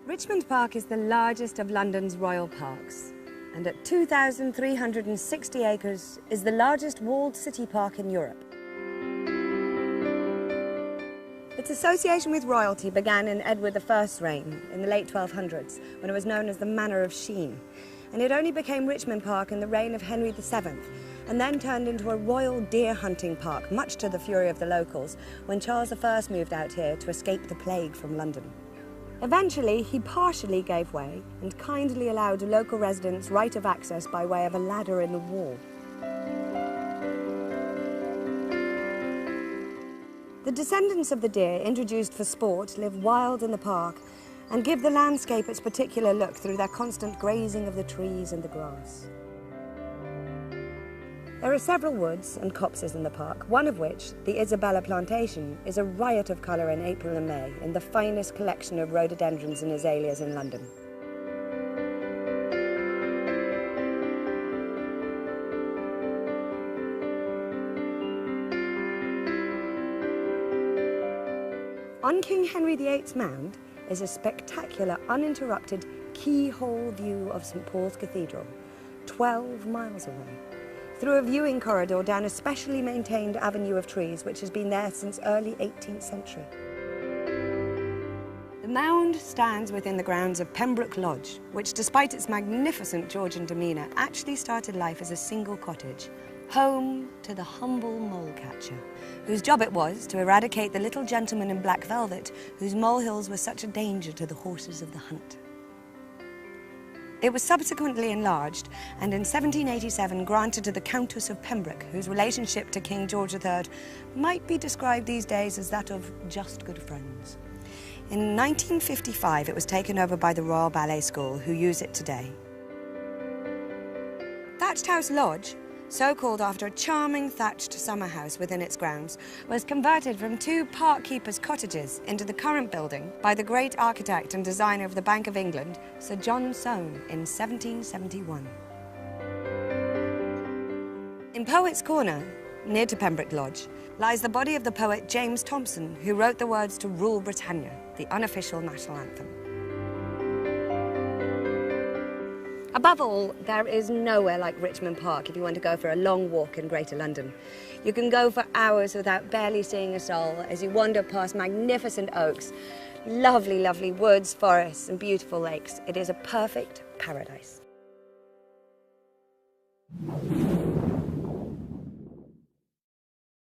Richmond Park is the largest of London's royal parks, and at 2,360 acres is the largest walled city park in Europe. Its association with royalty began in Edward I's reign in the late 1200s, when it was known as the Manor of Sheen, and it only became Richmond Park in the reign of Henry VII, and then turned into a royal deer hunting park, much to the fury of the locals, when Charles I moved out here to escape the plague from London. Eventually, he partially gave way and kindly allowed local residents right of access by way of a ladder in the wall. The descendants of the deer introduced for sport live wild in the park and give the landscape its particular look through their constant grazing of the trees and the grass. There are several woods and copses in the park, one of which, the Isabella plantation, is a riot of colour in April and May in the finest collection of rhododendrons and azaleas in London. On King Henry VIII's mound is a spectacular, uninterrupted keyhole view of St Paul's Cathedral, 12 miles away, through a viewing corridor down a specially maintained avenue of trees which has been there since early 18th century. The mound stands within the grounds of Pembroke Lodge, which, despite its magnificent Georgian demeanour, actually started life as a single cottage, home to the humble mole catcher, whose job it was to eradicate the little gentleman in black velvet whose molehills were such a danger to the horses of the hunt. It was subsequently enlarged and in 1787 granted to the Countess of Pembroke, whose relationship to King George III might be described these days as that of just good friends. In 1955 it was taken over by the Royal Ballet School, who use it today. Thatched House Lodge, so called after a charming thatched summer house within its grounds, was converted from two park keepers' cottages into the current building by the great architect and designer of the Bank of England, Sir John Soane, in 1771. In Poets' Corner, near to Pembroke Lodge, lies the body of the poet James Thomson, who wrote the words to Rule Britannia, the unofficial national anthem. Above all, there is nowhere like Richmond Park if you want to go for a long walk in Greater London. You can go for hours without barely seeing a soul as you wander past magnificent oaks, lovely, lovely woods, forests and beautiful lakes. It is a perfect paradise.